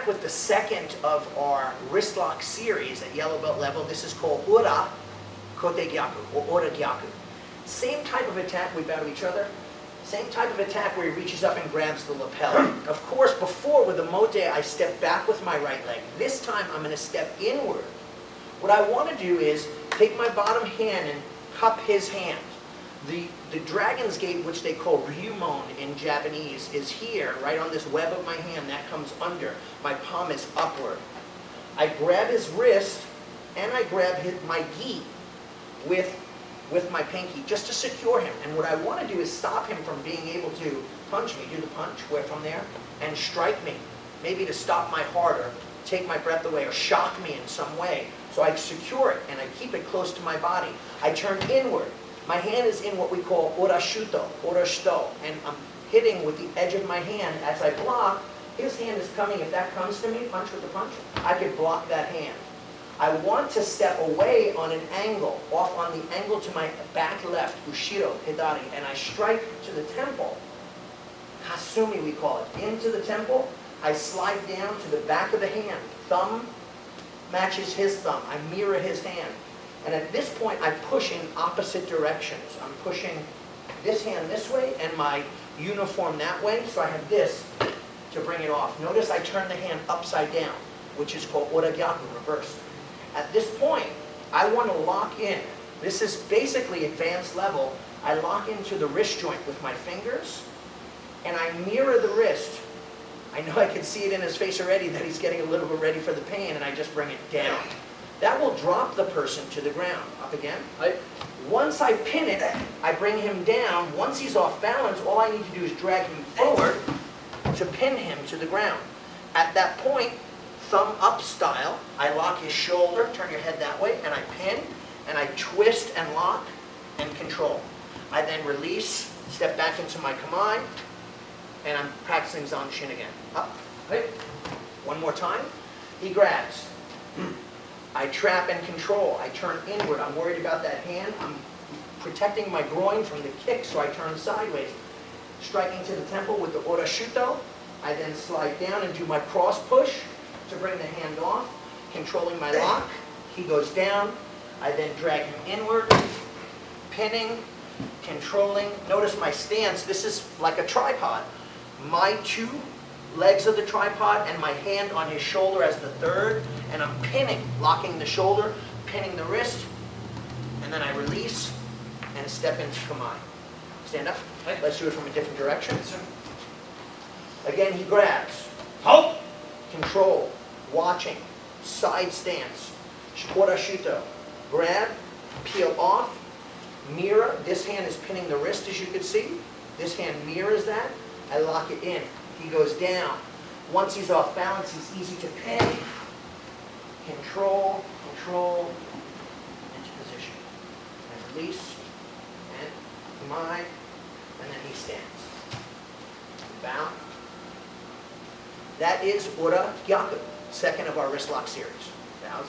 back with the second of our wrist lock series at yellow belt level. This is called Ura Gyakku, or Ura Gyakku. Same type of attack, we bow to each other. Same type of attack where he reaches up and grabs the lapel. Of course, before with the mote, I step back with my right leg. This time, I'm going to step inward. What I want to do is take my bottom hand and cup his hand. The dragon's gate, which they call ryumon in Japanese, is here, right on this web of my hand. That comes under. My palm is upward. I grab his wrist, and I grab my gi with my pinky, just to secure him. And what I want to do is stop him from being able to punch me, do the punch, where from there, and strike me. Maybe to stop my heart, or take my breath away, or shock me in some way. So I secure it, and I keep it close to my body. I turn inward. My hand is in what we call ura shito, and I'm hitting with the edge of my hand as I block. His hand is coming. If that comes to me, punch with the punch, I can block that hand. I want to step away on an angle, off on the angle to my back left, ushiro, hidari, and I strike to the temple. Hasumi, we call it. Into the temple, I slide down to the back of the hand. Thumb matches his thumb. I mirror his hand. And at this point, I push in opposite directions. I'm pushing this hand this way and my uniform that way, so I have this to bring it off. Notice I turn the hand upside down, which is called Ura Gyakku, reversed. At this point, I want to lock in. This is basically advanced level. I lock into the wrist joint with my fingers, and I mirror the wrist. I know I can see it in his face already that he's getting a little bit ready for the pain, and I just bring it down. That will drop the person to the ground. Up again. Once I pin it, I bring him down. Once he's off balance, all I need to do is drag him forward to pin him to the ground. At that point, thumb up style, I lock his shoulder, turn your head that way, and I pin, and I twist and lock and control. I then release, step back into my kamae, and I'm practicing Zanshin again. Up. One more time. He grabs. I trap and control. I turn inward. I'm worried about that hand. I'm protecting my groin from the kick, so I turn sideways. Striking to the temple with the ura shuto. I then slide down and do my cross push to bring the hand off, controlling my lock. He goes down. I then drag him inward, pinning, controlling. Notice my stance. This is like a tripod. My two legs of the tripod and my hand on his shoulder as the third, and I'm pinning, locking the shoulder, pinning the wrist, and then I release and step into kamae. Stand up. Let's do it from a different direction. Again, he grabs. Halt. Control. Watching. Side stance. Ura shuto. Grab. Peel off. Mirror. This hand is pinning the wrist, as you can see. This hand mirrors that. I lock it in. He goes down. Once he's off balance, he's easy to pin. Control, control, into position. And release, and kamae, and then he stands. Bow. That is Ura Gyakku, second of our wrist lock series. Bows.